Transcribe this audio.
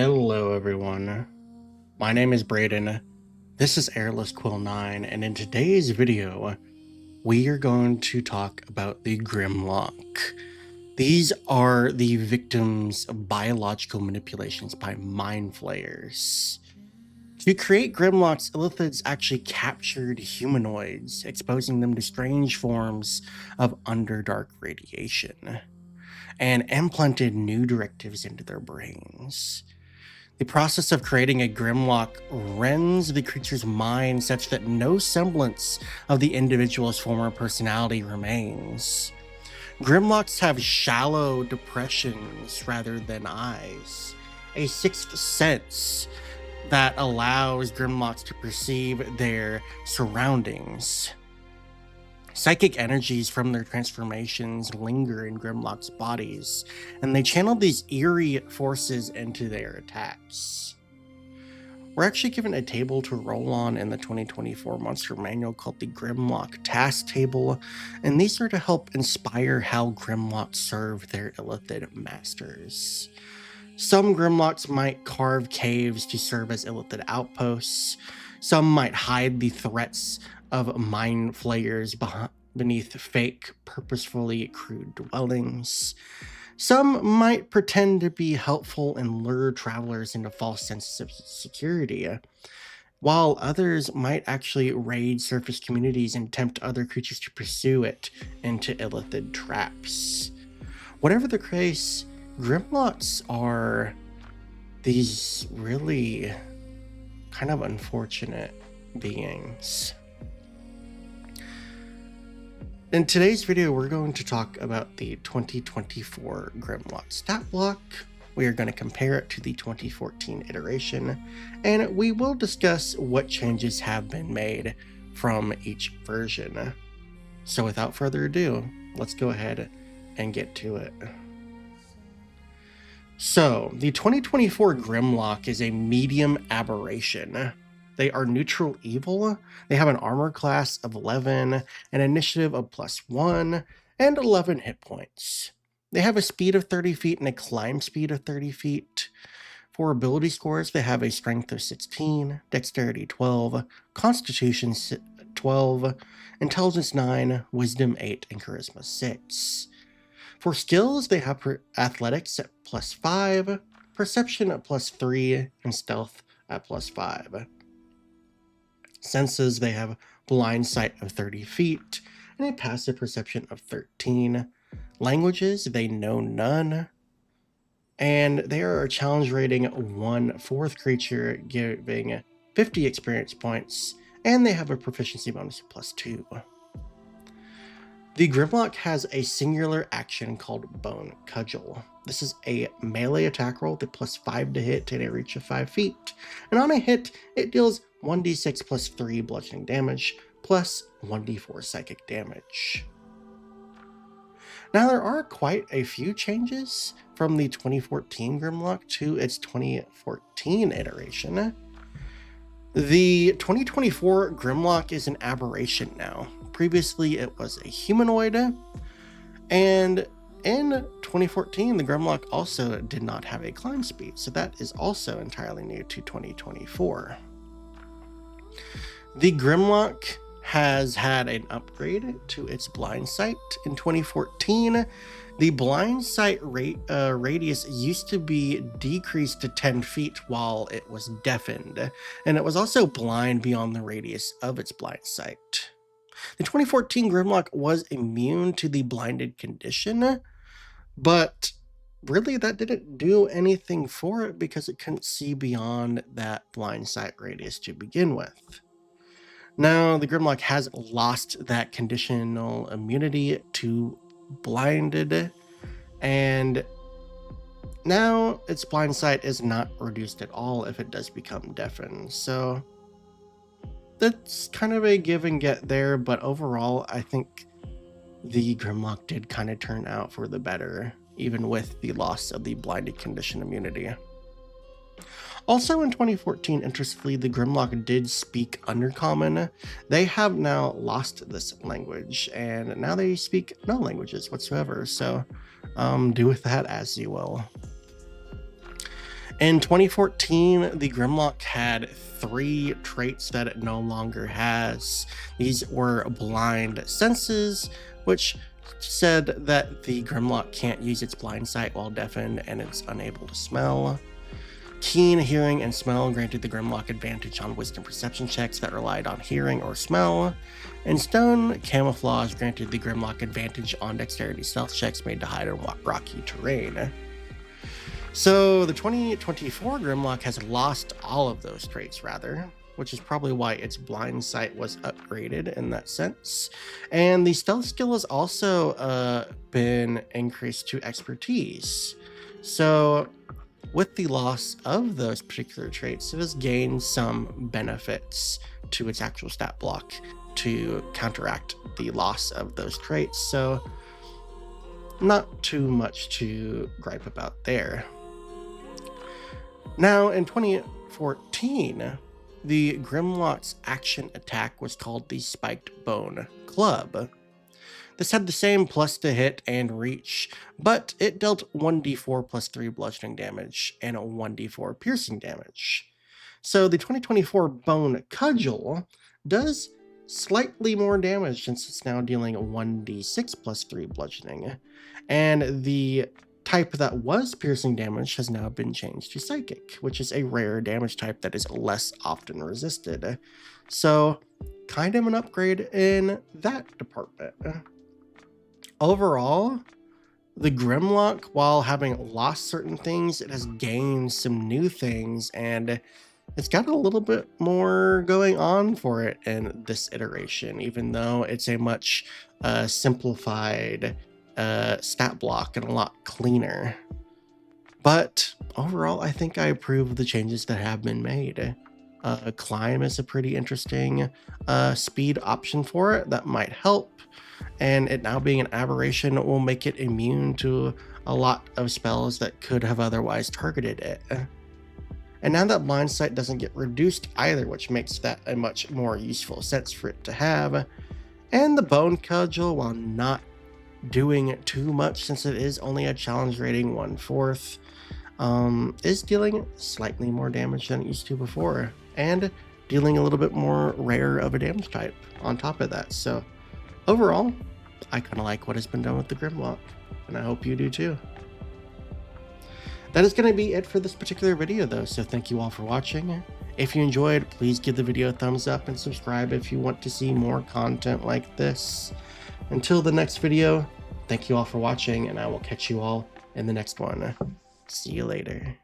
Hello everyone, my name is Brayden, this is Airless Quill 9, and in today's video, we are going to talk about the Grimlock. These are the victims of biological manipulations by mind flayers. To create Grimlocks, illithids actually captured humanoids, exposing them to strange forms of underdark radiation, and implanted new directives into their brains. The process of creating a Grimlock rends the creature's mind such that no semblance of the individual's former personality remains. Grimlocks have shallow depressions rather than eyes, a sixth sense that allows Grimlocks to perceive their surroundings. Psychic energies from their transformations linger in Grimlock's bodies, and they channel these eerie forces into their attacks. We're actually given a table to roll on in the 2024 Monster Manual called the Grimlock Task Table, and these are to help inspire how Grimlocks serve their illithid masters. Some Grimlocks might carve caves to serve as illithid outposts. Some might hide the threats of mind flayers beneath fake, purposefully crude dwellings. Some might pretend to be helpful and lure travelers into false senses of security, while others might actually raid surface communities and tempt other creatures to pursue it into illithid traps. Whatever the case, Grimlocks are these really kind of unfortunate beings. In today's video, we're going to talk about the 2024 Grimlock stat block. We are going to compare it to the 2014 iteration, and we will discuss what changes have been made from each version. So without further ado, let's go ahead and get to it. So, the 2024 Grimlock is a medium aberration. They are neutral evil. They have an armor class of 11, an initiative of +1, and 11 hit points. They have a speed of 30 feet and a climb speed of 30 feet. For ability scores, they have a strength of 16, dexterity 12, constitution 12, intelligence 9, wisdom 8, and charisma 6. For skills, they have athletics at +5, perception at +3, and stealth at +5. Senses, they have blind sight of 30 feet and a passive perception of 13. Languages, they know none. And they are a challenge rating 1/4 creature, giving 50 experience points, and they have a proficiency bonus of +2. The Grimlock has a singular action called Bone Cudgel. This is a melee attack roll with +5 to hit and a reach of 5 feet. And on a hit, it deals 1d6 +3 bludgeoning damage, plus 1d4 psychic damage. Now, there are quite a few changes from the 2014 Grimlock to its 2014 iteration. The 2024 Grimlock is an aberration now. Previously, it was a humanoid, and in 2014, the Grimlock also did not have a climb speed, so that is also entirely new to 2024. The Grimlock has had an upgrade to its blind sight. In 2014, the blind sight radius used to be decreased to 10 feet while it was deafened, and it was also blind beyond the radius of its blind sight. The 2014 Grimlock was immune to the blinded condition, but really that didn't do anything for it because it couldn't see beyond that blind sight radius to begin with. Now, the Grimlock has lost that conditional immunity to blinded, and now its blind sight is not reduced at all if it does become deafened. So that's kind of a give and get there, but overall, I think the Grimlock did kind of turn out for the better, even with the loss of the blinded condition immunity. Also in 2014, interestingly, the Grimlock did speak Undercommon. They have now lost this language, and now they speak no languages whatsoever, so do with that as you will. In 2014, the Grimlock had 3 traits that it no longer has. These were blind senses, which said that the Grimlock can't use its blind sight while deafened and it's unable to smell. Keen hearing and smell granted the Grimlock advantage on wisdom perception checks that relied on hearing or smell, and stone camouflage granted the Grimlock advantage on dexterity stealth checks made to hide in rocky terrain. So the 2024 Grimlock has lost all of those traits, rather, which is probably why its blind sight was upgraded in that sense. And the stealth skill has also been increased to expertise. So with the loss of those particular traits, it has gained some benefits to its actual stat block to counteract the loss of those traits. So not too much to gripe about there. Now, in 2014, the Grimlock's action attack was called the Spiked Bone Club. This had the same plus to hit and reach, but it dealt 1d4 plus 3 bludgeoning damage and 1d4 piercing damage. So the 2024 Bone Cudgel does slightly more damage since it's now dealing 1d6 plus 3 bludgeoning, and the type that was piercing damage has now been changed to Psychic, which is a rare damage type that is less often resisted. So kind of an upgrade in that department. Overall, the Grimlock, while having lost certain things, it has gained some new things, and it's got a little bit more going on for it in this iteration, even though it's a much simplified stat block and a lot cleaner. But overall, I think I approve of the changes that have been made. Climb is a pretty interesting speed option for it that might help, and it now being an aberration will make it immune to a lot of spells that could have otherwise targeted it. And now that blind sight doesn't get reduced either, which makes that a much more useful sense for it to have. And the Bone Cudgel, while not doing too much since it is only a challenge rating 1/4, is dealing slightly more damage than it used to before, and dealing a little bit more rare of a damage type on top of that. So overall, I kind of like what has been done with the Grimlock, and I hope you do too. That is going to be it for this particular video though, so thank you all for watching. If you enjoyed, please give the video a thumbs up and subscribe if you want to see more content like this. Until the next video, thank you all for watching, and I will catch you all in the next one. See you later.